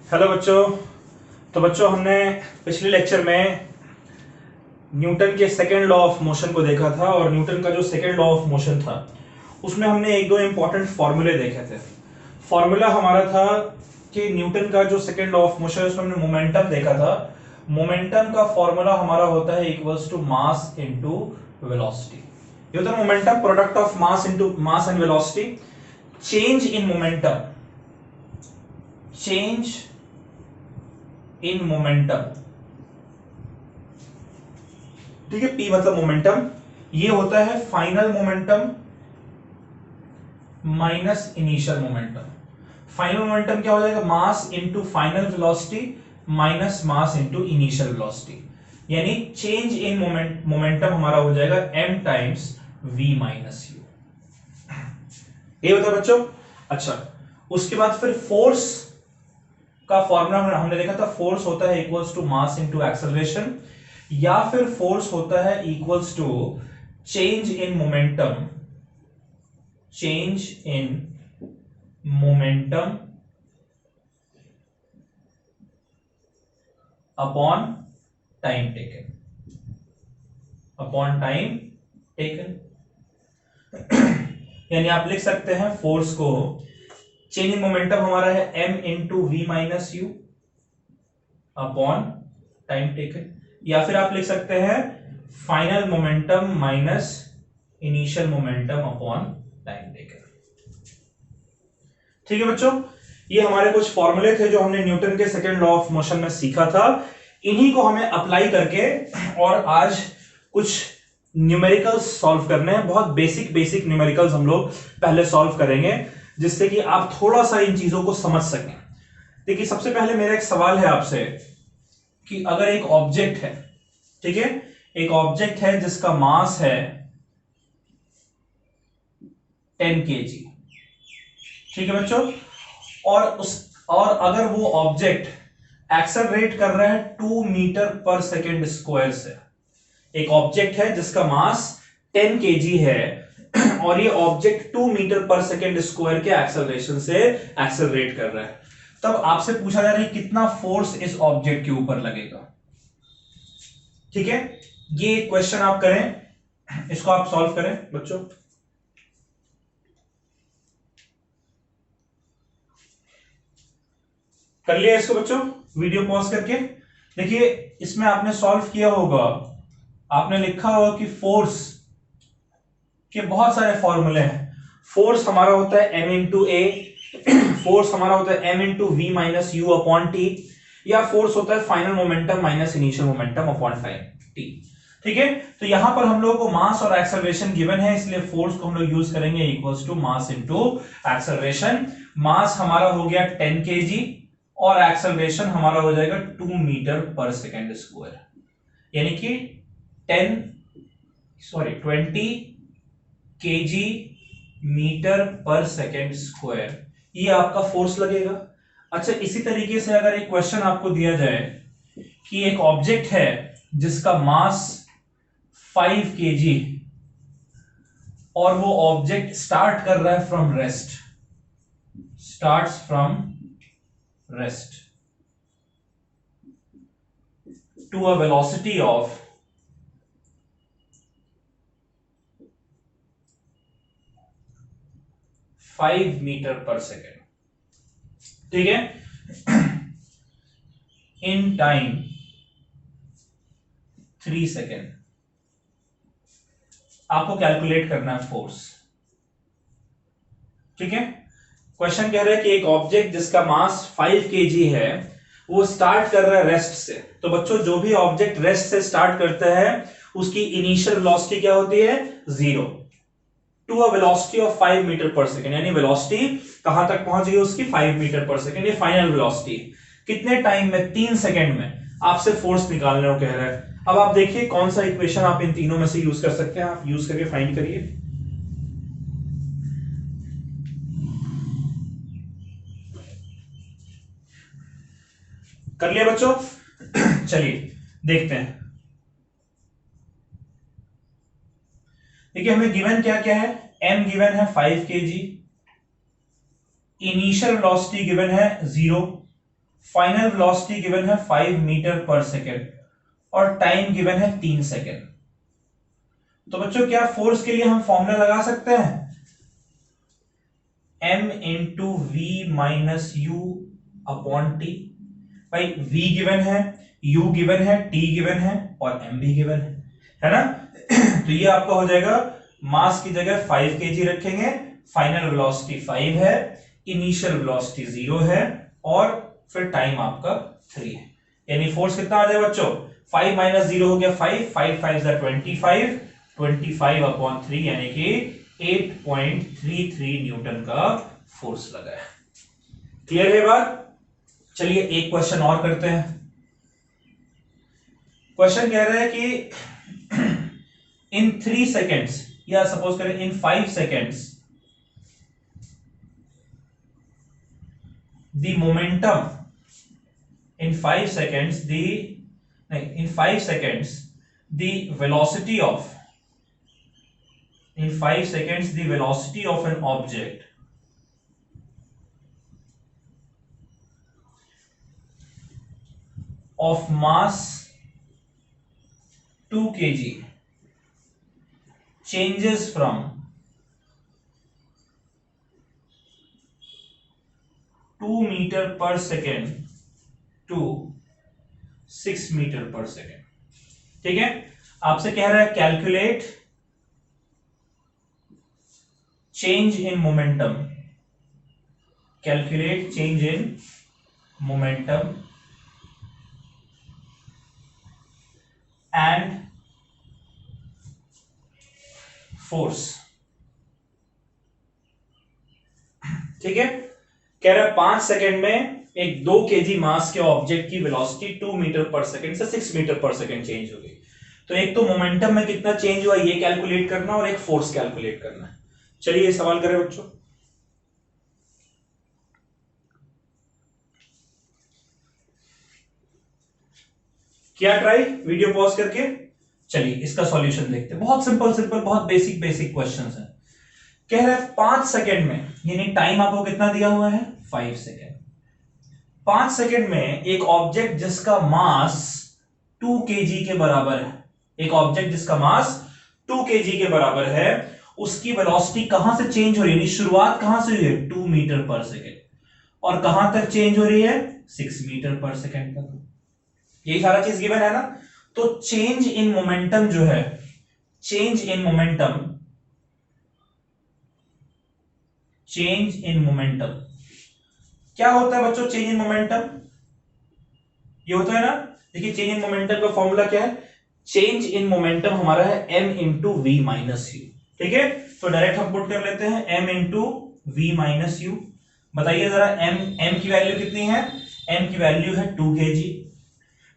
Hello बच्चों। तो बच्चों हमने पिछले लेक्चर में न्यूटन के सेकेंड लॉ ऑफ मोशन को देखा था और न्यूटन का जो सेकेंड लॉ ऑफ मोशन था उसमें हमने एक दो इंपॉर्टेंट फॉर्मूले देखे थे। फॉर्मूला हमारा था कि न्यूटन का जो सेकेंड लॉ ऑफ मोशन है उसमें हमने मोमेंटम देखा था। मोमेंटम का फॉर्मूला हमारा होता है equals to mass into velocity. ये होता है momentum product of mass into mass and velocity. Change in momentum, change in momentum, ठीक है। P मतलब मोमेंटम, ये होता है final momentum minus initial momentum. Final momentum क्या हो जाएगा? Mass into final velocity minus mass into initial velocity, यानी चेंज इन मोमेंटम हमारा हो जाएगा m times v minus u। ये होता है बच्चों। अच्छा, उसके बाद फिर फोर्स का फॉर्मूला हमने देखा था। फोर्स होता है equals to mass into acceleration, या फिर फोर्स होता है equals to change in momentum, change in momentum upon time taken, upon time taken. यानी आप लिख सकते हैं फोर्स को, चेंज इन मोमेंटम हमारा है m into we minus you upon time taken, या फिर आप लिख सकते हैं final momentum minus initial momentum upon time taken. ठीक है बच्चों, ये हमारे कुछ फॉर्मूले थे जो हमने न्यूटन के सेकेंड लॉ ऑफ मोशन में सीखा था। इन्हीं को हमें अप्लाई करके और आज कुछ न्यूमेरिकल्स सॉल्व करने हैं। बहुत बेसिक बेसिक न्यूमेरिकल्स हम लोग पहले सॉल्व करेंगे जिससे कि आप थोड़ा सा इन चीजों को समझ सकें। देखिए, सबसे पहले मेरा एक सवाल है आपसे कि अगर एक ऑब्जेक्ट है, ठीक है, एक ऑब्जेक्ट है जिसका मास है 10 kg, ठीक है बच्चों, और अगर वो ऑब्जेक्ट एक्सेलरेट कर रहा है 2 मीटर पर सेकेंड स्क्वायर से। एक ऑब्जेक्ट है जिसका मास 10 kg है और ये object 2 metre per second square के एक्सेलरेशन से एक्सेलरेट कर रहा है, तब आपसे पूछा जा रहा है कितना फोर्स इस ऑब्जेक्ट के ऊपर लगेगा। ठीक है, ये क्वेश्चन आप करें, इसको आप सॉल्व करें बच्चों। कर लिया इसको बच्चों, वीडियो पॉज करके देखिए। इसमें आपने सॉल्व किया होगा, आपने लिखा होगा कि फोर्स के बहुत सारे फॉर्मूले हैं। फोर्स हमारा होता है m इंटू ए, फोर्स हमारा होता है m into we minus you upon t, या फोर्स होता है final momentum minus initial momentum upon time t. ठीक है, तो यहां पर हम लोग को मास और एक्सेलरेशन गिवन है, इसलिए फोर्स को हम लोग यूज करेंगे equals to mass into acceleration. Mass हमारा हो गया 10 kg और एक्सेलरेशन हमारा हो जाएगा 2 मीटर पर सेकेंड स्क्वायर, यानी कि 20 kg metre per second square, ये आपका फोर्स लगेगा। अच्छा, इसी तरीके से अगर एक क्वेश्चन आपको दिया जाए कि एक ऑब्जेक्ट है जिसका मास 5 kg और वो ऑब्जेक्ट स्टार्ट कर रहा है from rest, starts from rest to a velocity of 5 metre per second, ठीक है, इन टाइम 3 सेकेंड, आपको कैलकुलेट करना है फोर्स। ठीक है, क्वेश्चन कह रहा है कि एक ऑब्जेक्ट जिसका मास 5 kg है वो स्टार्ट कर रहा है रेस्ट से। तो बच्चों, जो भी ऑब्जेक्ट रेस्ट से स्टार्ट करता है उसकी इनिशियल वेलोसिटी क्या होती है? 0 to a velocity of 5 metre per second, यानी वेलोसिटी कहां तक पहुंच गई उसकी? 5 मीटर पर सेकेंड, ये फाइनल वेलोसिटी। कितने टाइम में? 3 सेकेंड में आपसे फोर्स निकालने को कह रहा है। अब आप देखिए कौन सा इक्वेशन आप इन तीनों में से यूज कर सकते हैं, आप यूज करके फाइंड करिए। कर लिया बच्चों? चलिए देखते हैं। देखिए, हमें गिवन क्या क्या है? m गिवन है 5 kg, इनिशियल वेलोसिटी गिवन है 0, फाइनल वेलोसिटी गिवन है 5 मीटर पर सेकेंड और टाइम गिवन है 3 सेकेंड। तो बच्चों क्या फोर्स के लिए हम फॉर्मूला लगा सकते हैं, m into we minus you upon t. भाई v गिवन है, u गिवन है, t गिवन है और m भी गिवन है ना। तो ये आपका हो जाएगा, मास की जगह 5 kg रखेंगे, फाइनल वेलोसिटी 5 है, इनिशियल वेलोसिटी 0 है और फिर टाइम आपका 3 है। यानी फोर्स कितना आ जाएगा बच्चों, 5 माइनस 0 हो गया 5, 5 5 25, 25 अपॉन 3 यानी कि 8.33 न्यूटन का फोर्स लगा है। क्लियर है बात। चलिए एक क्वेश्चन और करते हैं। क्वेश्चन कह रहा है कि इन 3 सेकेंड्स या सपोज करें इन 5 seconds the momentum in 5 seconds in 5 seconds the velocity of in 5 seconds the velocity of an object of mass 2 kg changes from 2 meter per second to 6 metre per second. ठीक है, आपसे कह रहा है calculate change in momentum, calculate change in momentum and force. ठीक है, कह रहा है 5 सेकेंड में एक 2 kg मास के ऑब्जेक्ट की वेलोसिटी 2 मीटर पर सेकंड से 6 मीटर पर सेकंड चेंज हो गई। तो एक तो मोमेंटम में कितना चेंज हुआ ये कैलकुलेट करना और एक फोर्स कैलकुलेट करना है। चलिए ये सवाल करें बच्चों। किया ट्राई वीडियो पॉज करके। चलिए इसका सॉल्यूशन देखते हैं। बहुत सिंपल सिंपल बहुत बेसिक बेसिक क्वेश्चंस हैं। कह रहा है 5 सेकंड में, यानी टाइम आपको कितना दिया हुआ है 5 सेकंड। 5 सेकंड में एक ऑब्जेक्ट जिसका मास 2 kg के बराबर है, एक ऑब्जेक्ट जिसका मास 2 kg के बराबर है, उसकी वेलोसिटी कहां से चेंज हो रही है, शुरुआत कहां से हुई है 2 मीटर पर सेकंड और कहां तक चेंज हो रही है 6 मीटर पर सेकंड तक। यही सारा चीज गिवन है ना। तो चेंज इन मोमेंटम जो है, change in momentum, change in momentum क्या होता है बच्चों, चेंज इन मोमेंटम ये होता है ना। देखिए चेंज इन मोमेंटम का फॉर्मूला क्या है, चेंज इन मोमेंटम हमारा है m into we minus u. ठीक है, तो डायरेक्ट हम पुट कर लेते हैं m into we minus u. बताइए जरा m की वैल्यू कितनी है, m की वैल्यू है 2 kg,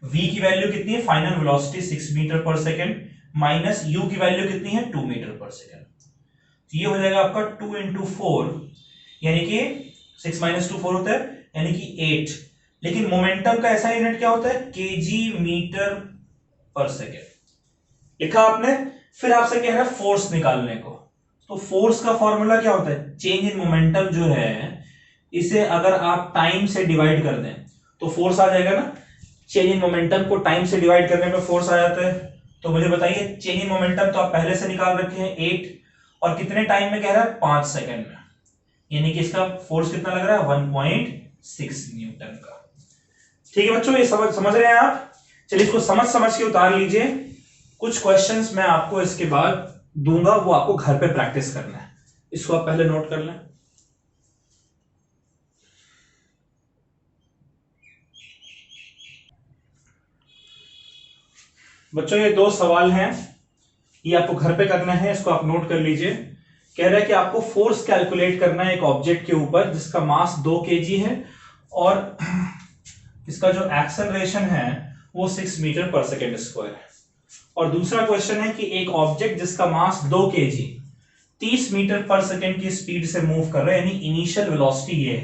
v की वैल्यू कितनी है final velocity 6 metre per second, minus u की वैल्यू कितनी है 2 मीटर पर सेकेंड। तो ये हो जाएगा आपका 2 इंटू 4 यानी कि 6 माइनस 2 4 होता है यानी कि 8। लेकिन मोमेंटम का ऐसा यूनिट क्या होता है केजी मीटर पर सेकेंड लिखा आपने। फिर आपसे कह रहा है फोर्स निकालने को। तो फोर्स का फॉर्मूला क्या होता है, चेंज इन मोमेंटम जो है इसे अगर आप टाइम से डिवाइड कर दें तो फोर्स आ जाएगा ना। चेंज इन मोमेंटम को टाइम से डिवाइड करने में फोर्स आ जाता है। तो मुझे बताइए चेंज इन मोमेंटम तो आप पहले से निकाल रखे हैं 8 और कितने टाइम में कह रहा है 5 सेकेंड में, यानी कि इसका फोर्स कितना लग रहा है 1.6 न्यूटन का। ठीक है बच्चों, ये समझ रहे हैं आप। चलिए इसको समझ समझ के उतार लीजिए। कुछ क्वेश्चंस मैं आपको इसके बाद दूंगा, वो आपको घर पे प्रैक्टिस करना है। इसको आप पहले नोट कर लें। बच्चों ये 2 सवाल हैं, ये आपको घर पे करना है, इसको आप नोट कर लीजिए। कह रहा है कि आपको फोर्स कैलकुलेट करना है एक ऑब्जेक्ट के ऊपर जिसका मास 2 kg है और इसका जो एक्सेलरेशन है वो 6 मीटर पर सेकेंड स्क्वायर है। और दूसरा क्वेश्चन है कि एक ऑब्जेक्ट जिसका मास 2 kg 30 मीटर पर सेकेंड की स्पीड से मूव कर रहा है, यानी इनिशियल वेलोसिटी ये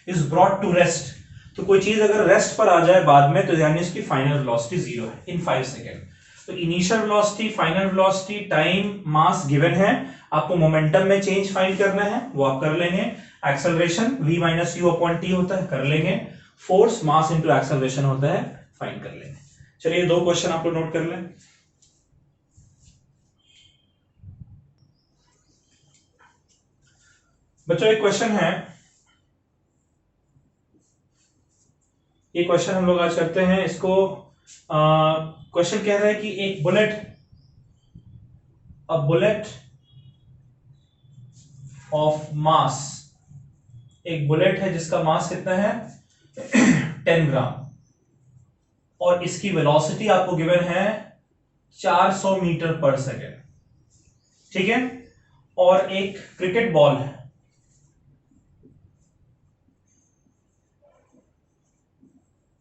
इज ब्रॉट टू रेस्ट। तो कोई चीज अगर रेस्ट पर आ जाए बाद में तो यानी इसकी फाइनल वेलोसिटी 0 है इन 5 सेकेंड। तो initial velocity, final velocity, time, mass given है। आपको मोमेंटम में चेंज फाइंड करना है, वो आप कर लेंगे। Acceleration v minus you upon T होता है, कर लेंगे। फोर्स मास इंटू एक्सेलरेशन होता है, फाइंड कर लेंगे। चलिए 2 क्वेश्चन आप लोग नोट कर लें। बच्चों एक क्वेश्चन है, ये क्वेश्चन हम लोग आज करते हैं। इसको क्वेश्चन कह रहा है कि एक बुलेट ऑफ मास, एक बुलेट है जिसका मास कितना है 10 ग्राम, और इसकी वेलोसिटी आपको गिवन है 400 मीटर पर सेकेंड, ठीक है। और एक क्रिकेट बॉल है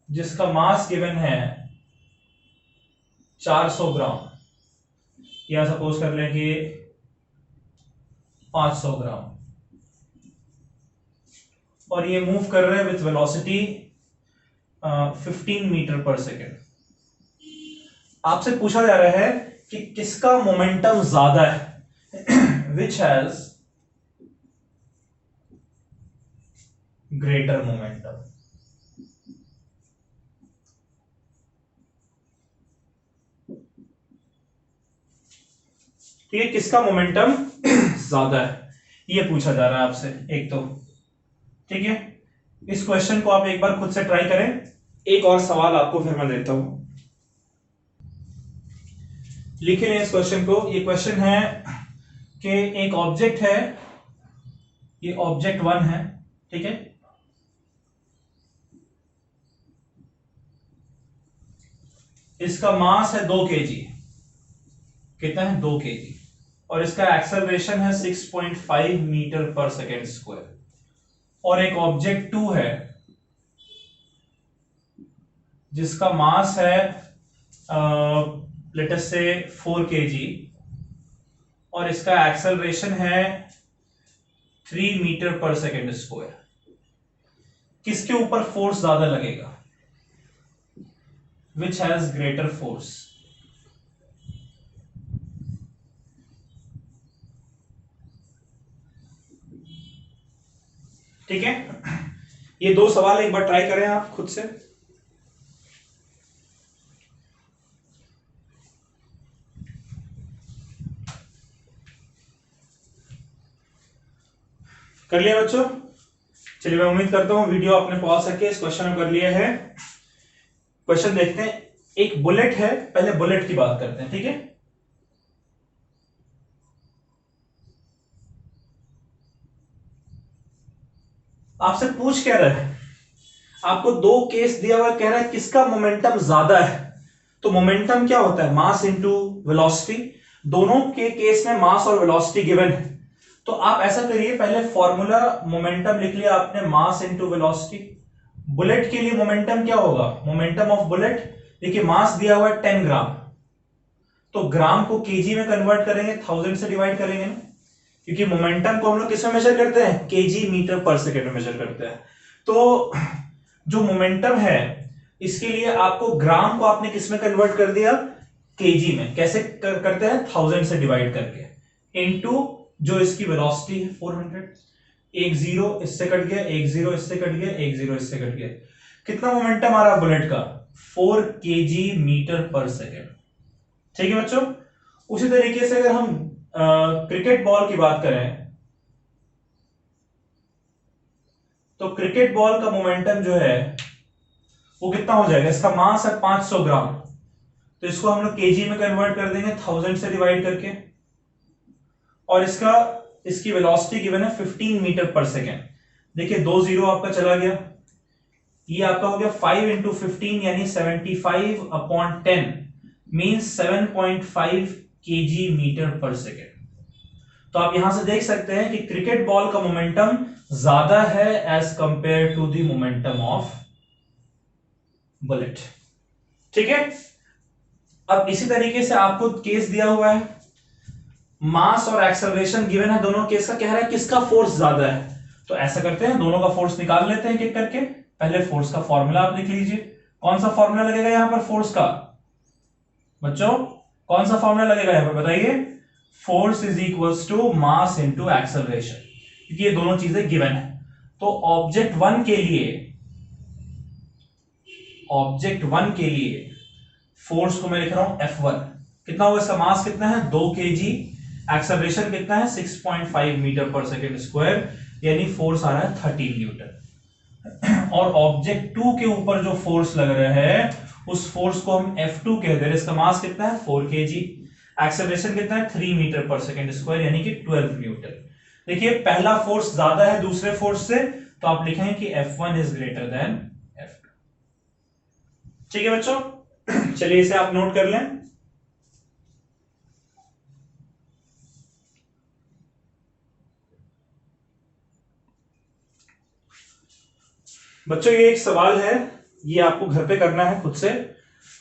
जिसका मास गिवन है 400 ग्राम, या सपोज कर लें कि 500 ग्राम, और ये मूव कर रहे हैं with velocity 15 metre per second. आपसे पूछा जा रहा है कि किसका मोमेंटम ज्यादा है, विच हैज ग्रेटर मोमेंटम। ठीक है, किसका मोमेंटम ज्यादा है, ये पूछा जा रहा है आपसे एक तो। ठीक है, इस क्वेश्चन को आप एक बार खुद से ट्राई करें। एक और सवाल आपको फिर मैं देता हूं, लिखे लें इस क्वेश्चन को। ये क्वेश्चन है कि एक ऑब्जेक्ट है, ये ऑब्जेक्ट 1 है, ठीक है। इसका मास है 2 kg, कितना है 2 kg, और इसका एक्सेलरेशन है 6.5 मीटर पर सेकेंड स्क्वायर। और एक ऑब्जेक्ट 2 है जिसका मास है लेट अस से 4 kg, और इसका एक्सेलरेशन है 3 मीटर पर सेकेंड स्क्वायर। किसके ऊपर फोर्स ज्यादा लगेगा, विच हैज ग्रेटर फोर्स। ठीक है, ये 2 सवाल एक बार ट्राई करें आप खुद से। कर लिया बच्चों? चलिए मैं उम्मीद करता हूं वीडियो आपने पॉज करके इस क्वेश्चन को कर लिया है। क्वेश्चन देखते हैं। एक बुलेट है, पहले बुलेट की बात करते हैं, ठीक है। आपसे पूछ क्या रहा है, आपको 2 केस दिया हुआ, कह रहा है किसका मोमेंटम ज्यादा है। तो मोमेंटम क्या होता है, मास इंटू वेलोसिटी। दोनों के केस में मास और वेलोसिटी गिवन है। तो आप ऐसा करिए, पहले फॉर्मूला मोमेंटम लिख लिया आपने, मास इंटू वेलोसिटी। बुलेट के लिए मोमेंटम क्या होगा, मोमेंटम ऑफ बुलेट, देखिए मास दिया हुआ है 10 ग्राम, तो ग्राम को केजी में कन्वर्ट करेंगे, 1000 से डिवाइड करेंगे ना, क्योंकि मोमेंटम को हम लोग किस में मेजर करते हैं, केजी मीटर पर सेकेंड में मेजर करते हैं। तो जो मोमेंटम है इसके लिए आपको ग्राम को आपने किस में कन्वर्ट कर दिया, केजी में। कैसे करते हैं, 1000 से डिवाइड करके, इनटू जो इसकी वेलोसिटी है 400। एक जीरो इससे कट गया, एक जीरो इससे कट गया, एक जीरो इससे कट गया। कितना मोमेंटम आ रहा बुलेट का, 4 kg मीटर पर सेकेंड। ठीक है बच्चों, उसी तरीके से अगर हम क्रिकेट बॉल की बात करें, तो क्रिकेट बॉल का मोमेंटम जो है वो कितना हो जाएगा, इसका मास है 500 ग्राम, तो इसको हम लोग केजी में कन्वर्ट कर देंगे 1000 से डिवाइड करके, और इसकी वेलोसिटी गिवन है 15 मीटर पर सेकेंड। देखिए 2 जीरो आपका चला गया, ये आपका हो गया 5 इंटू 15 यानी 75/10 means 7.5 kg metre per second. तो आप यहां से देख सकते हैं कि क्रिकेट बॉल का मोमेंटम ज्यादा है as compare to the momentum of bullet. ठीक है, अब इसी तरीके से आपको केस दिया हुआ है, मास और एक्सेलरेशन गिवन है, दोनों केस का कह रहा है किसका फोर्स ज्यादा है। तो ऐसा करते हैं, दोनों का फोर्स निकाल लेते हैं एक करके। पहले फोर्स का फॉर्मूला आप लिख लीजिए। कौन सा फॉर्मूला लगेगा यहां पर फोर्स का, बच्चों कौन सा फॉर्मूला लगेगा यहां पर बताइए। Force is equals to mass into acceleration, क्योंकि ये दोनों चीजें गिवन है। तो ऑब्जेक्ट 1 के लिए ऑब्जेक्ट 1 के लिए फोर्स को मैं लिख रहा हूं F1, कितना होगा इसका मास कितना है 2 kg, एक्सेलरेशन कितना है 6.5 मीटर पर सेकेंड स्क्वायर, यानी फोर्स आ रहा है 13 न्यूटन। और ऑब्जेक्ट 2 के ऊपर जो फोर्स लग रहा है उस फोर्स को हम F2 कहते हैं, इसका मास कितना है 4 kg, एक्सेलरेशन कितना है 3 मीटर पर सेकेंड स्क्वायर, यानी कि 12 न्यूटन। देखिए पहला फोर्स ज्यादा है दूसरे फोर्स से, तो आप लिखेंगे कि F1 is greater than F2। ठीक है बच्चों, चलिए इसे आप नोट कर लें। बच्चों ये एक सवाल है, ये आपको घर पे करना है खुद से।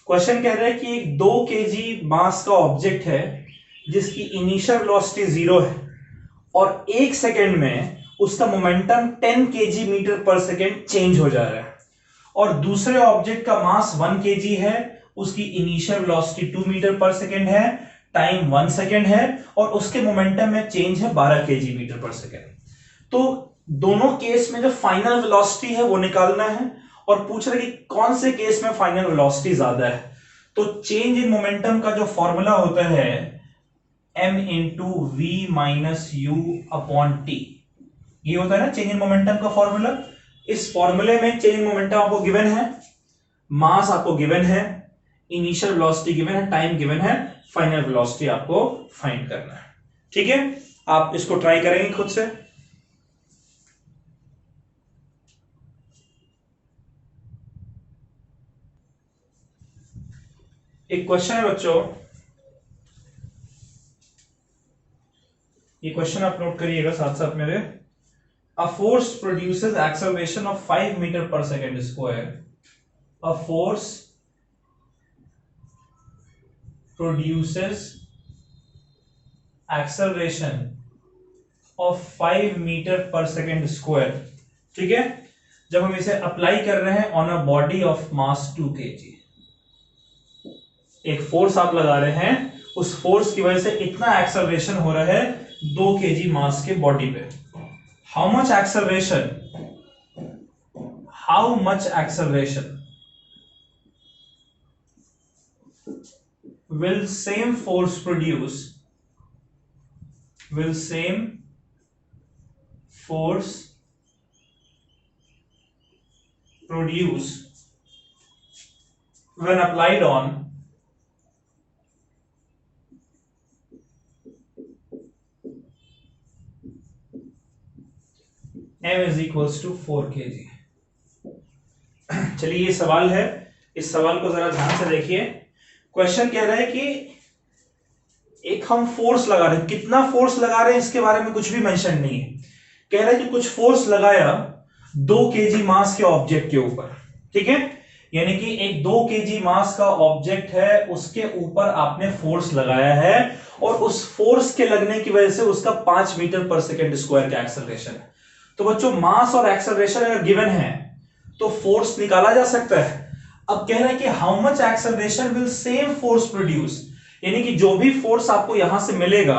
क्वेश्चन कह रहा है कि एक 2 kg मास का ऑब्जेक्ट है जिसकी इनिशियल वेलोसिटी 0 है और 1 सेकेंड में उसका momentum 10 kg metre per second change हो जा रहा है, और दूसरे ऑब्जेक्ट का मास 1 kg है, उसकी initial velocity 2 metre per second है, टाइम 1 सेकेंड है, और उसके मोमेंटम में चेंज है 12 kg मीटर पर सेकेंड। तो दोनों केस में जो फाइनल वेलोसिटी है वो निकालना है, और पूछ रहे कि कौन से केस में फाइनल वेलोसिटी ज्यादा है। तो चेंज इन मोमेंटम का जो फॉर्मूला होता है m into we minus you upon t, ये होता है ना चेंज इन मोमेंटम का फॉर्मूला। इस फॉर्मूले में चेंज इन मोमेंटम आपको गिवन है, मास आपको गिवन है, इनिशियल वेलोसिटी गिवन है, टाइम गिवन है, फाइनल वेलोसिटी आपको फाइंड करना है। ठीक है, आप इसको ट्राई करेंगे खुद से। एक क्वेश्चन है बच्चों, ये क्वेश्चन आप नोट करिएगा साथ साथ मेरे। A force produces acceleration of 5 metre per second square. A force produces acceleration of 5 metre per second square. ठीक है, जब हम इसे अप्लाई कर रहे हैं on a body of mass 2 kg, एक फोर्स आप लगा रहे हैं, उस फोर्स की वजह से इतना एक्सेलरेशन हो रहा है 2 kg मास के बॉडी पे। How much acceleration will same force produce when applied on m is equals to 4 kg। चलिए ये सवाल है, इस सवाल को जरा ध्यान से देखिए। क्वेश्चन कह रहा है कि एक हम फोर्स लगा रहे हैं, कितना फोर्स लगा रहे हैं इसके बारे में कुछ भी मेंशन नहीं है। कह रहा है कि कुछ फोर्स लगाया 2 kg मास के ऑब्जेक्ट के ऊपर। ठीक है, यानी कि एक 2 kg मास का ऑब्जेक्ट है, उसके ऊपर आपने फोर्स लगाया है, और उस फोर्स के लगने की वजह से उसका 5 मीटर पर सेकेंड स्क्वायर का एक्सेलरेशन है। तो बच्चों मास और एक्सेलरेशन अगर गिवन है तो फोर्स निकाला जा सकता है। अब कह रहा है कि how much acceleration will same force produce, यानी कि जो भी फोर्स आपको यहां से मिलेगा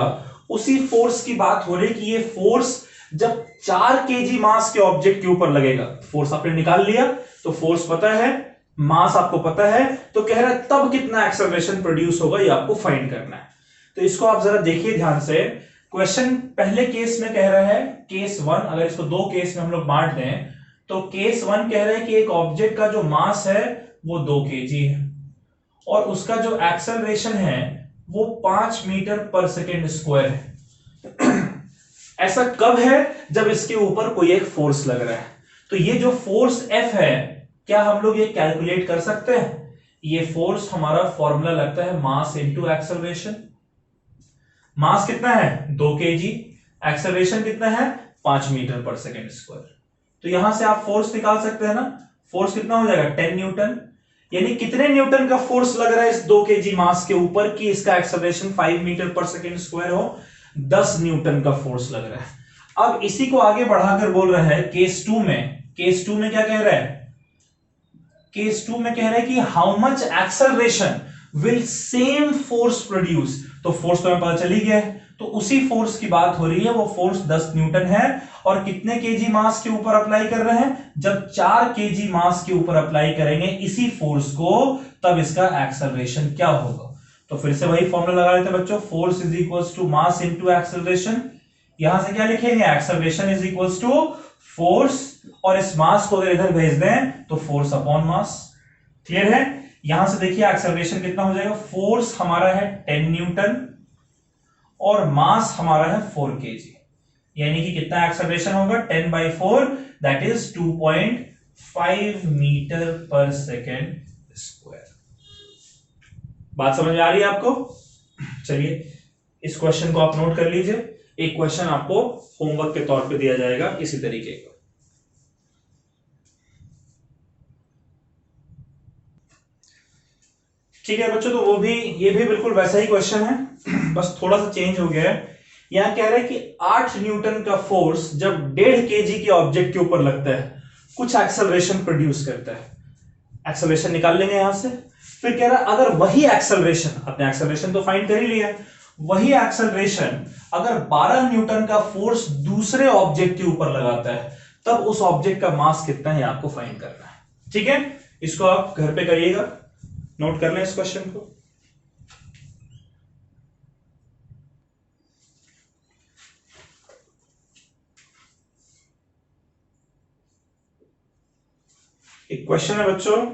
उसी फोर्स की बात हो रही है कि ये फोर्स जब 4 kg मास के ऑब्जेक्ट के ऊपर लगेगा। फोर्स आपने निकाल लिया, तो फोर्स पता है, मास आपको पता है, तो कह रहा है तब कितना एक्सेलरेशन प्रोड्यूस होगा ये आपको फाइंड करना है। तो इसको आप जरा देखिए ध्यान से। क्वेश्चन पहले केस में कह रहा है केस 1, अगर इसको 2 केस में हम लोग बांट दें तो केस 1 कह रहा है कि एक ऑब्जेक्ट का जो मास है वो 2 kg है, और उसका जो एक्सेलरेशन है वो 5 मीटर पर सेकेंड स्क्वायर है। ऐसा कब है? जब इसके ऊपर कोई एक फोर्स लग रहा है। तो ये जो फोर्स F है, क्या हम लोग ये कैलकुलेट कर सकते हैं? ये फोर्स हमारा फॉर्मूला लगता है मास इनटू एक्सेलरेशन। मास कितना है 2 kg, एक्सेलरेशन कितना है 5 मीटर पर सेकेंड स्क्वायर। तो यहां से आप फोर्स निकाल सकते हैं ना, फोर्स कितना हो जाएगा 10 न्यूटन। यानी कितने न्यूटन का फोर्स लग रहा है इस 2 kg मास के ऊपर कि इसका acceleration 5 metre per second square हो? 10 न्यूटन का फोर्स लग रहा है। अब इसी को आगे बढ़ाकर बोल रहा है केस 2 में क्या कह रहा है? केस 2 में कह रहा है कि how much acceleration will same force produce. तो फोर्स तो हमें पता चल ही गया है, तो उसी फोर्स की बात हो रही है, वो फोर्स 10 न्यूटन है, और कितने केजी मास के ऊपर अप्लाई कर रहे हैं? जब 4 केजी मास के ऊपर अप्लाई करेंगे इसी फोर्स को, तब इसका एक्सेलरेशन क्या होगा? तो फिर से वही फॉर्मूला लगा लेते हैं बच्चों, force is equals to mass into acceleration. यहां से क्या लिखेंगे? Acceleration is equals to force, और इस मास को अगर इधर भेज दें तो फोर्स अपॉन मास। क्लियर है? यहां से देखिए एक्सेलरेशन कितना हो जाएगा, फोर्स हमारा है 10 न्यूटन और मास हमारा है 4 केजी, यानी कि कितना एक्सेलरेशन होगा, 10/4 that is 2.5 metre per second square. बात समझ में आ रही है आपको? चलिए इस क्वेश्चन को आप नोट कर लीजिए, एक क्वेश्चन आपको होमवर्क के तौर पे दिया जाएगा इसी तरीके का। ठीक है बच्चों, तो ये भी बिल्कुल वैसा ही क्वेश्चन है, बस थोड़ा सा चेंज हो गया है। यहां कह रहा है कि 8 न्यूटन का फोर्स जब 1.5 केजी के ऑब्जेक्ट के ऊपर लगता है कुछ एक्सेलरेशन प्रोड्यूस करता है। एक्सेलरेशन निकाल लेंगे यहां से। फिर कह रहा है अगर वही एक्सेलरेशन, अपने एक्सेलरेशन तो फाइंड कर ही लिया, वही एक्सेलरेशन अगर 12 न्यूटन का फोर्स दूसरे ऑब्जेक्ट के ऊपर लगाता है, तब उस ऑब्जेक्ट का मास कितना है आपको फाइंड करना है। ठीक है, इसको आप घर पे करिएगा, नोट कर लें इस क्वेश्चन को। एक क्वेश्चन है बच्चों,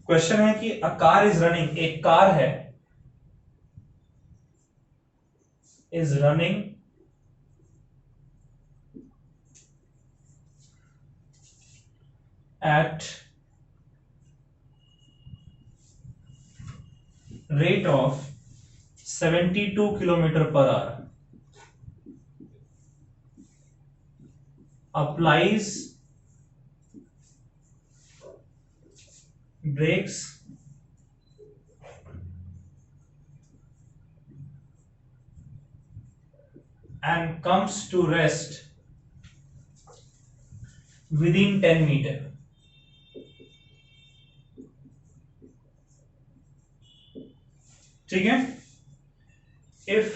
क्वेश्चन है कि अ कार इज रनिंग, एक कार है is running at rate of 72 kilometer per hour, applies brakes and comes to rest within 10 meter. ठीक है, if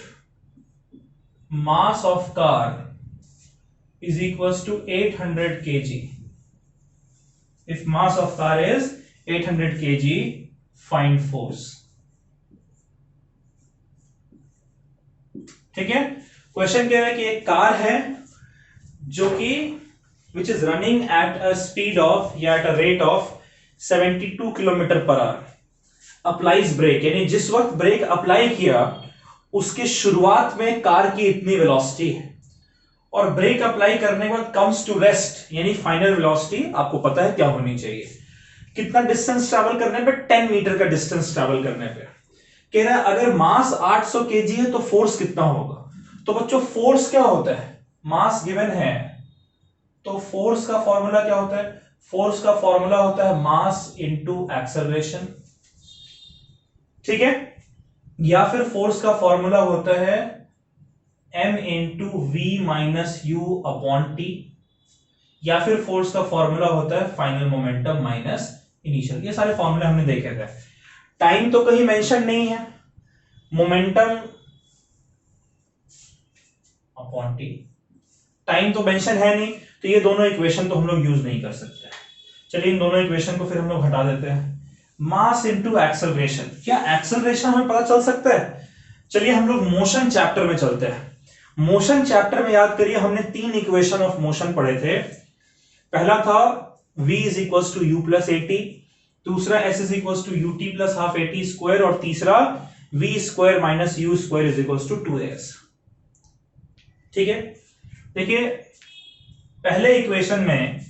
mass of car is equals to 800 kg, if mass of car is 800 kg, find force. ठीक है, question कह रहा है कि एक car है जो कि which is running at a speed of या at a rate of 72 kilometre per hour, applies brake, यानी जिस वक्त ब्रेक अप्लाई किया उसके शुरुआत में कार की इतनी वेलोसिटी है, और ब्रेक अप्लाई करने के बाद कम्स टू रेस्ट, यानी फाइनल वेलोसिटी आपको पता है क्या होनी चाहिए। कितना डिस्टेंस ट्रैवल करने पे? 10 मीटर का डिस्टेंस ट्रैवल करने पे। कह रहा है अगर मास 800 केजी है तो फोर्स कितना होगा? तो बच्चों फोर्स क्या होता है, मास गिवन है तो फोर्स का फॉर्मूला क्या होता है? फोर्स का फॉर्मूला होता है मास इनटू एक्सेलरेशन। ठीक है, या फिर फोर्स का फॉर्मूला होता है m into we minus you upon t, या फिर फोर्स का फॉर्मूला होता है फाइनल मोमेंटम माइनस इनिशियल। ये सारे फॉर्मूले हमने देखे थे। टाइम तो कहीं मेंशन नहीं है, मोमेंटम अपॉन टी, टाइम तो मेंशन है नहीं, तो ये दोनों इक्वेशन तो हम लोग यूज नहीं कर सकते। चलिए इन दोनों इक्वेशन को फिर हम लोग हटा देते हैं। मास इनटू एक्सेलरेशन, क्या एक्सेलरेशन हमें पता चल सकता है? चलिए हम लोग मोशन चैप्टर में चलते हैं। मोशन चैप्टर में याद करिए हमने 3 इक्वेशन ऑफ मोशन पढ़े थे। पहला था v is equals to u plus a t, दूसरा s is equals to u t plus half a t square, और तीसरा v square minus u square is equals to 2s। ठीक है, देखिए पहले इक्वेशन में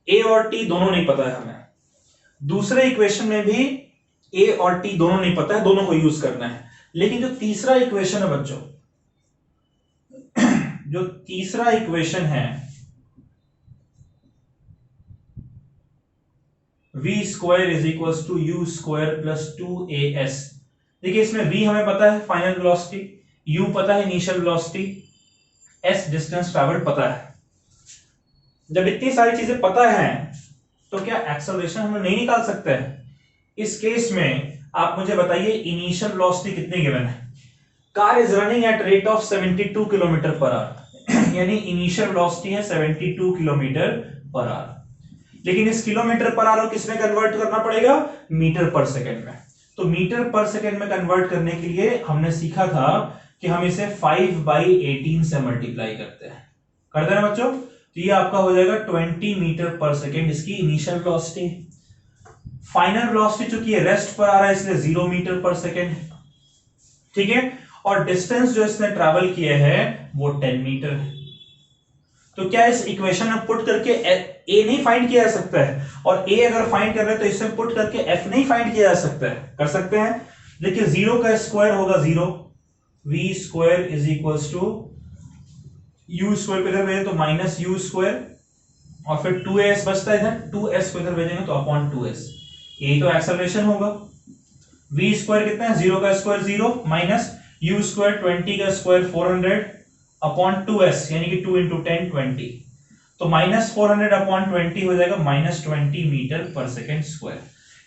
a और t दोनों नहीं पता है हमें, दूसरे इक्वेशन में भी a और t दोनों नहीं पता है, दोनों को यूज करना है। लेकिन जो तीसरा इक्वेशन है बच्चों, जो तीसरा इक्वेशन है v square is equals to u square plus 2as, देखिए इसमें v हमें पता है फाइनल वेलोसिटी, u पता है initial velocity, s distance travelled पता है। जब इतनी सारी चीजें पता है तो क्या एक्सेलरेशन हम नहीं निकाल सकते हैं? इस केस में आप मुझे बताइए इनिशियल वेलोसिटी कितनी गिवन है? Car is running at rate of 72 kilometre per our, यानी इनिशियल वेलोसिटी है 72 किलोमीटर पर आवर। लेकिन इस किलोमीटर पर आवर किस में कन्वर्ट करना पड़ेगा? मीटर पर सेकेंड में। तो मीटर पर सेकेंड में कन्वर्ट करने के लिए हमने सीखा था कि हम इसे 5/18 से मल्टीप्लाई करते हैं। करते हैं ना बच्चों? तो ये आपका हो जाएगा 20 मीटर पर सेकेंड इसकी इनिशियल वेलोसिटी। फाइनल वेलोसिटी चूंकि ये रेस्ट पर आ रहा है इसलिए 0 मीटर पर सेकेंड, ठीक है। और डिस्टेंस जो इसने ट्रैवल किया है वो 10 मीटर है। तो क्या इस इक्वेशन में पुट करके ए नहीं फाइंड किया जा सकता है? और ए अगर फाइंड कर रहे हैं तो इसमें पुट करके एफ नहीं फाइंड किया जा सकता है? कर सकते हैं। देखिए 0 का स्क्वायर होगा 0, v square is equals to u square को इधर भेजें तो माइनस यू स्क्वायर, और फिर 2s बचता है इधर, 2s को इधर भेजेंगे तो अपॉन 2s। ये तो एक्सेलरेशन होगा। v स्क्वायर कितना है? 0 का स्क्वायर 0 माइनस u स्क्वायर 20 का स्क्वायर 400 अपॉन 2s यानी कि 2 इंटू 10 20, तो माइनस 400 अपॉन 20 हो जाएगा minus 20 metre per second square.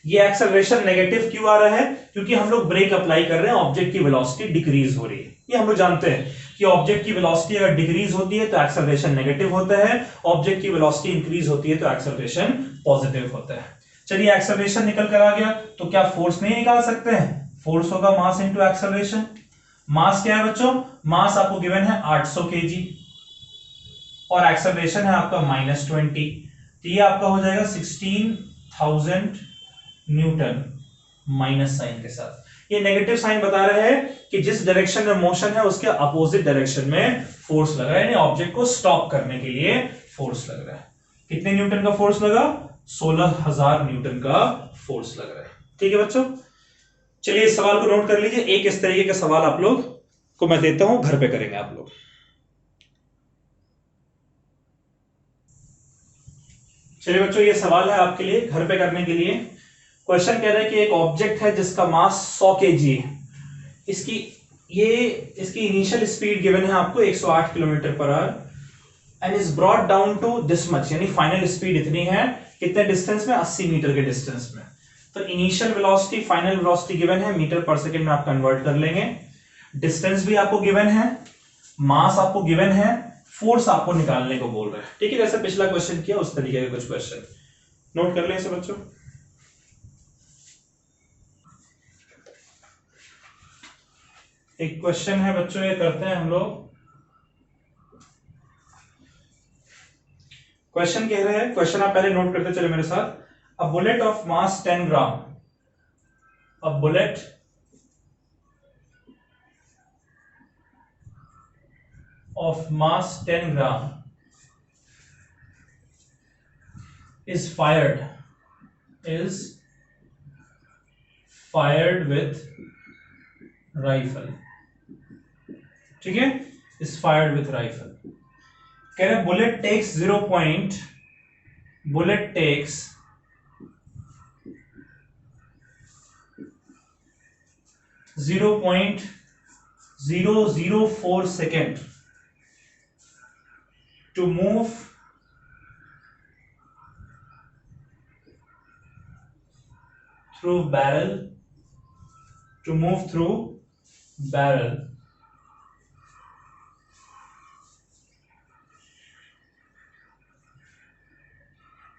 ये एक्सेलरेशन नेगेटिव क्यों आ रहा है? क्योंकि हम लोग ब्रेक अप्लाई कर रहे हैं, ऑब्जेक्ट की वेलोसिटी डिक्रीज हो रही है। ये हम लोग जानते हैं कि ऑब्जेक्ट की वेलोसिटी अगर डिक्रीज होती है तो एक्सेलरेशन नेगेटिव होता है, ऑब्जेक्ट की वेलोसिटी इंक्रीज होती है तो एक्सेलरेशन पॉजिटिव होता है। चलिए एक्सेलरेशन निकल कर आ गया, तो क्या फोर्स नहीं निकाल सकते हैं? फोर्स होगा मास इंटू एक्सेलरेशन। मास क्या है बच्चों? मास आपको गिवन है 800 केजी और एक्सेलरेशन है आपका -20, तो ये आपका हो जाएगा 16,000 न्यूटन माइनस साइन के साथ। ये नेगेटिव साइन बता रहा है कि जिस डायरेक्शन में मोशन है उसके अपोजिट डायरेक्शन में फोर्स लगा है, यानी ऑब्जेक्ट को स्टॉप करने के लिए फोर्स लग रहा है। कितने न्यूटन का फोर्स लगा? 16,000 न्यूटन का फोर्स लग रहा है। ठीक है बच्चों, चलिए इस सवाल को नोट कर लीजिए। एक इस तरीके का सवाल आप लोग को मैं देता हूं, घर पे करेंगे आप लोग। चलिए बच्चों, ये सवाल है आपके लिए घर पे करने के लिए। क्वेश्चन कह रहा है कि एक ऑब्जेक्ट है जिसका मास 100 केजी है, इसकी इनिशियल स्पीड गिवन है आपको 108 kilometre per hour and is brought down to this much, यानी फाइनल स्पीड इतनी है, कितने डिस्टेंस में? 80 मीटर के डिस्टेंस में। तो initial velocity final velocity given है, मीटर पर सेकंड में आप कन्वर्ट कर लेंगे। डिस्टेंस भी आपको गिवन है, मास आपको गिवन है, फोर्स आपको निकालने को बोल रहा है। ठीक है, जैसे पिछला क्वेश्चन किया उस तरीके के कुछ क्वेश्चन नोट कर लें इसे बच्चों। एक क्वेश्चन है बच्चों, ये करते हैं हम लोग। क्वेश्चन कह रहे हैं, क्वेश्चन आप पहले नोट करते चले मेरे साथ। A bullet of mass 10 gram, a bullet of mass 10 gram is fired with rifle। ठीक है, is fired with rifle। कह रहे bullet takes 0.004 second to move through barrel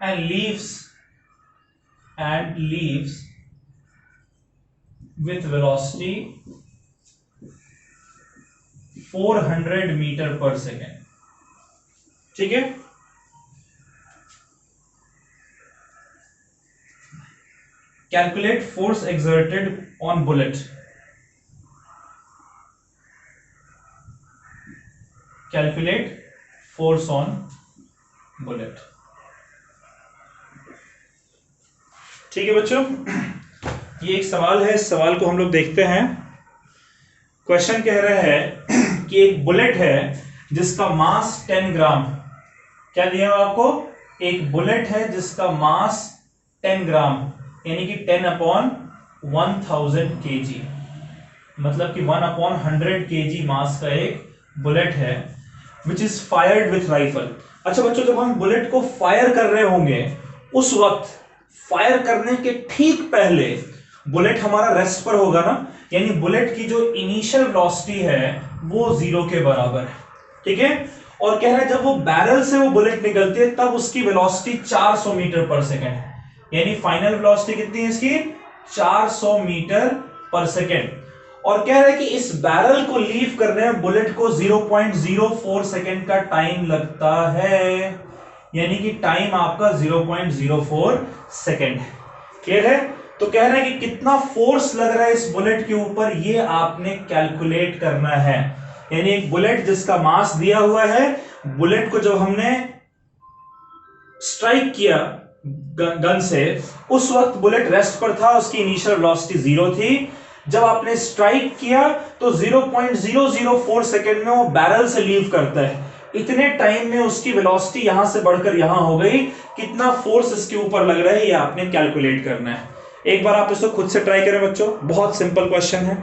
and leaves with velocity 400 metre per second. ठीक है, calculate force exerted on bullet. Calculate force on bullet. ठीक है बच्चों, ये एक सवाल है, इस सवाल को हम लोग देखते हैं। क्वेश्चन कह रहा है कि एक बुलेट है जिसका मास 10 ग्राम। क्या दिया हुआ आपको? एक बुलेट है जिसका मास 10 ग्राम यानी कि 10/1000 केजी, मतलब कि 1/100 केजी मास का एक बुलेट है, which is fired with rifle. अच्छा बच्चों, जब हम बुलेट को फायर कर रहे होंगे उस वक्त फायर करने के ठीक पहले बुलेट हमारा रेस्ट पर होगा ना, यानी बुलेट की जो इनिशियल वेलोसिटी है वो 0 के बराबर है। ठीक है, और कह रहा है जब वो बैरल से वो बुलेट निकलती है तब उसकी वेलोसिटी 400 मीटर पर सेकेंड है, यानी फाइनल वेलोसिटी कितनी है इसकी 400 मीटर पर सेकेंड। और कह रहा है कि इस बैरल को लीव करने में बुलेट को 0.04 सेकेंड का टाइम लगता है, यानी कि टाइम आपका 0.04 सेकेंड है। क्लियर है? तो कह रहा है कि कितना फोर्स लग रहा है इस बुलेट के ऊपर, ये आपने कैलकुलेट करना है। यानी एक बुलेट जिसका मास दिया हुआ है, बुलेट को जब हमने स्ट्राइक किया गन से, उस वक्त बुलेट रेस्ट पर था, उसकी इनिशियल वेलोसिटी 0 थी। जब आपने स्ट्राइक किया तो 0.004 सेकेंड में वो बैरल से लीव करता है। इतने टाइम में उसकी वेलोसिटी यहां से बढ़कर यहां हो गई। कितना फोर्स इसके ऊपर लग रहा है ये आपने कैलकुलेट करना है। एक बार आप इसको खुद से ट्राई करें बच्चों, बहुत सिंपल क्वेश्चन है।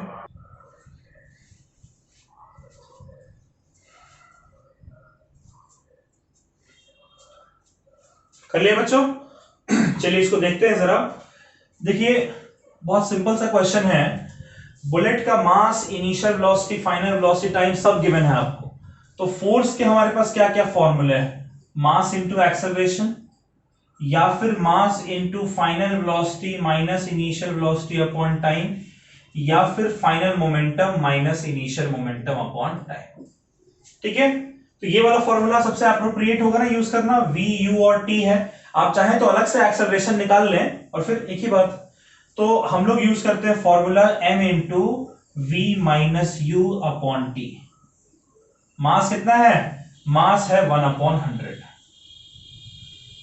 कर लिया बच्चों? चलिए इसको देखते हैं जरा। देखिए बहुत सिंपल सा क्वेश्चन है। बुलेट का mass, initial velocity, final velocity, time सब गिवन है आपको। तो फोर्स के हमारे पास क्या क्या फॉर्मूले हैं? मास इंटू एक्सेलरेशन, या फिर mass into final velocity minus initial velocity upon time, या फिर final momentum minus initial momentum upon time. ठीक है, तो ये वाला फॉर्मूला सबसे अप्रोप्रिएट होगा ना यूज करना। v, u और t है। आप चाहें तो अलग से एक्सेलरेशन निकाल लें और फिर एक ही बात। तो हम लोग यूज करते हैं formula m into we minus you upon T. Mass कितना है? मास है 1/100।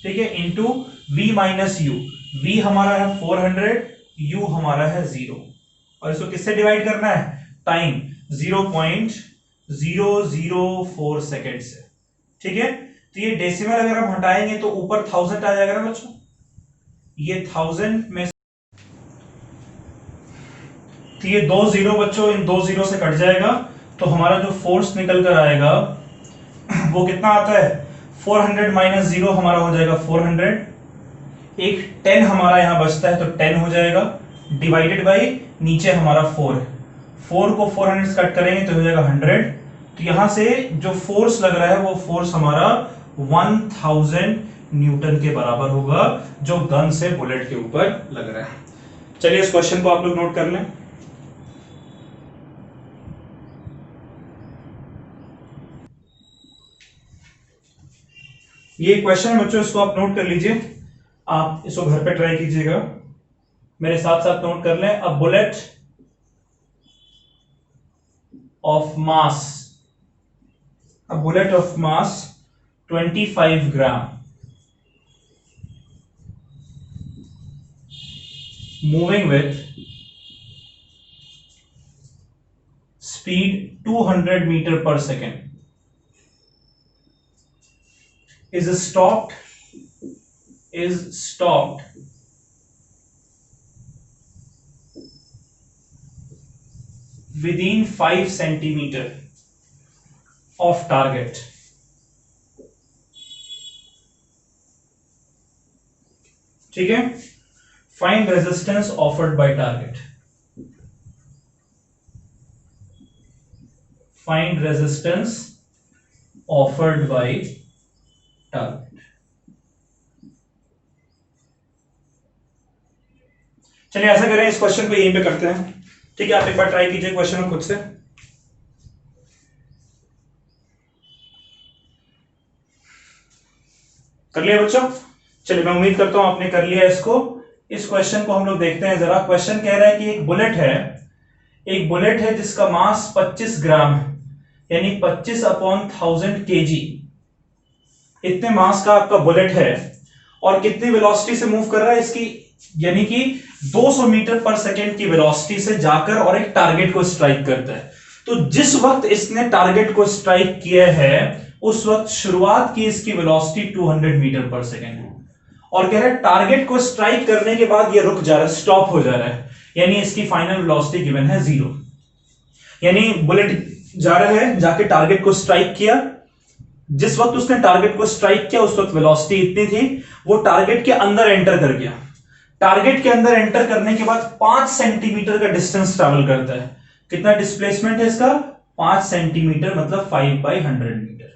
ठीक है, into v minus U. v हमारा है 400, u हमारा है 0, और इसको किससे डिवाइड करना है? टाइम 0.004 सेकेंड से। ठीक है, तो ये डेसिमल अगर हम हटाएंगे तो ऊपर 1000 आ जाएगा ना बच्चों। ये 1000 में तो ये 2 0 बच्चों, इन 2 0 से कट जाएगा, तो हमारा जो फोर्स निकल कर आएगा वो कितना आता है? 400 माइनस 0 हमारा हो जाएगा 400। एक 10 हमारा यहां बचता है तो 10 हो जाएगा, डिवाइडेड बाई नीचे हमारा 4 है। 4 को 400 से कट करेंगे तो हो जाएगा 100। तो यहां से जो फोर्स लग रहा है वो फोर्स हमारा 1000 न्यूटन के बराबर होगा, जो गन से बुलेट के ऊपर लग रहा है। चलिए इस क्वेश्चन को आप लोग नोट कर लें। ये क्वेश्चन है बच्चों, इसको आप नोट कर लीजिए। आप इसको घर पे ट्राई कीजिएगा, मेरे साथ साथ नोट कर लें। A bullet of mass, a bullet of mass 25 gram moving with speed 200 meter per second is stopped within 5 centimeter of target. ठीक है, find resistance offered by target. Find resistance offered by target. चलिए ऐसा करें, इस question को यहीं पे करते हैं। ठीक है, आप एक बार ट्राई कीजिए क्वेश्चन को खुद से। कर लिया बच्चों? चलिए मैं उम्मीद करता हूं आपने कर लिया इसको। इस क्वेश्चन को हम लोग देखते हैं जरा। क्वेश्चन कह रहा है कि एक बुलेट है जिसका मास 25 ग्राम है, यानी 25/1000 kg। इतने मास का आपका बुलेट है और कितनी वेलोसिटी से मूव कर रहा है इसकी, यानी कि 200 मीटर पर सेकेंड की वेलोसिटी से जाकर और एक टारगेट को स्ट्राइक करता है। तो जिस वक्त इसने टारगेट को स्ट्राइक किया है उस वक्त शुरुआत की इसकी वेलोसिटी 200 मीटर पर सेकेंड है, और कह रहा है टारगेट को स्ट्राइक करने के बाद ये रुक जा रहा है, स्टॉप हो जा रहा है, यानी इसकी फाइनल वेलोसिटी गिवन है 0। यानी बुलेट जा रहा है, जाके टारगेट को स्ट्राइक किया। जिस वक्त उसने टारगेट को स्ट्राइक किया उस वक्त वेलोसिटी इतनी थी, वो टारगेट के अंदर एंटर कर गया। टारगेट के अंदर एंटर करने के बाद 5 सेंटीमीटर का डिस्टेंस ट्रैवल करता है। कितना डिस्प्लेसमेंट है इसका? 5 सेंटीमीटर, मतलब 5/100 मीटर।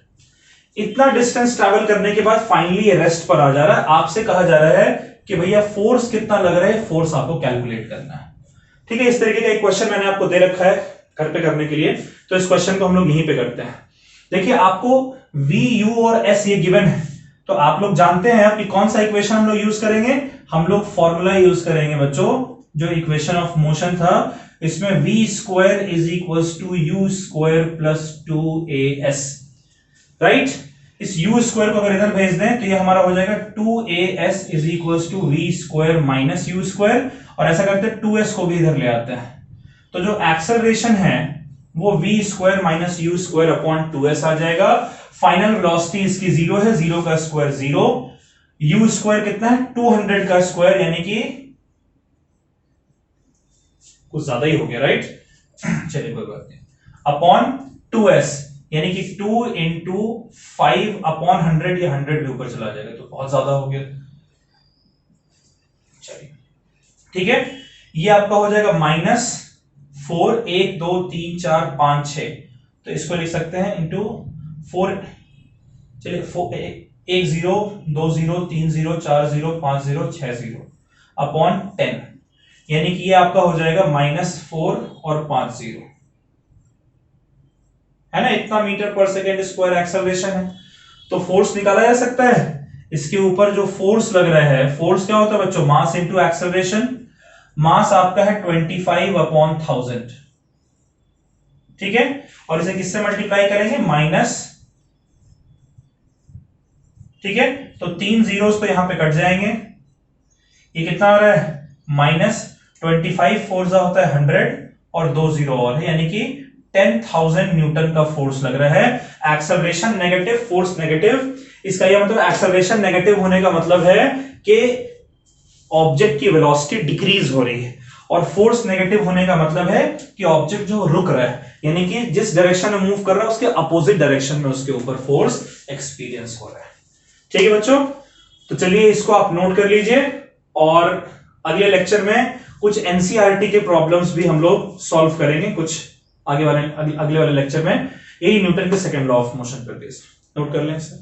इतना डिस्टेंस ट्रैवल करने के बाद फाइनली ये रेस्ट पर आ जा रहा है। आपसे कहा जा रहा है कि भैया फोर्स कितना लग रहा है, फोर्स आपको कैलकुलेट करना है। ठीक है, इस तरीके का एक क्वेश्चन मैंने आपको दे रखा है घर पे करने के लिए, तो इस क्वेश्चन को हम लोग यहीं पे करते हैं। देखिए आपको V, U और S ये गिवन है, तो आप लोग जानते हैं कि कौन सा इक्वेशन हम लोग यूज करेंगे। हम लोग फॉर्मूला यूज करेंगे बच्चों, जो इक्वेशन ऑफ मोशन था, इसमें v square is equal to u square plus 2as, right. इस u स्क्वायर को अगर इधर भेज दें तो ये हमारा हो जाएगा 2as is equal to v square minus u square, और ऐसा करते हैं 2s को भी इधर ले आते हैं, तो जो एक्सेलरेशन है वो v square minus u square upon 2s आ जाएगा। फाइनल वेलोसिटी इसकी 0 है, 0 का स्क्वायर 0, यू स्क्वायर कितना है 200 का स्क्वायर, यानी कि कुछ ज्यादा ही हो गया, राइट। चलिए कोई बात नहीं, अपॉन 2s यानी कि 2 इंटू 5 अपॉन 100, ये 100 भी ऊपर चला जाएगा तो बहुत ज्यादा हो गया। चलिए ठीक है, ये आपका हो जाएगा -4, 1 2 3 4 5 6, तो इसको लिख सकते हैं इंटू 4, चलिए 1 0 2 0 3 0 4 0 5 0 6 0 अपॉन 10, यानी कि ये आपका हो जाएगा -4 और 5 0, है ना। इतना metre per second square acceleration है, तो फोर्स निकाला जा सकता है। इसके ऊपर जो फोर्स लग रहा है, फोर्स क्या होता है बच्चों, मास इंटू एक्सेलरेशन। मास आपका है 25 अपॉन 1000, ठीक है, और इसे किससे मल्टीप्लाई करेंगे, माइनस, ठीक है, तो 3 जीरोस तो यहां पे कट जाएंगे, ये कितना आ रहा है -25, 4 जा होता है 100 और 2 जीरो और है, यानी कि 10,000 न्यूटन का फोर्स लग रहा है। एक्सेलरेशन नेगेटिव, फोर्स नेगेटिव, इसका यह मतलब एक्सेलरेशन नेगेटिव होने का मतलब है कि ऑब्जेक्ट की वेलोसिटी डिक्रीज हो रही है, और फोर्स नेगेटिव होने का मतलब है कि ऑब्जेक्ट जो रुक रहा है, यानी कि जिस डायरेक्शन में मूव कर रहा है उसके अपोजिट डायरेक्शन में उसके ऊपर फोर्स एक्सपीरियंस हो रहा है। ठीक है बच्चों, तो चलिए इसको आप नोट कर लीजिए, और अगले लेक्चर में कुछ एनसीईआरटी के प्रॉब्लम्स भी हम लोग सॉल्व करेंगे कुछ अगले वाले लेक्चर में, यही न्यूटन के सेकंड लॉ ऑफ मोशन पर बेस्ड। नोट कर लें इसे।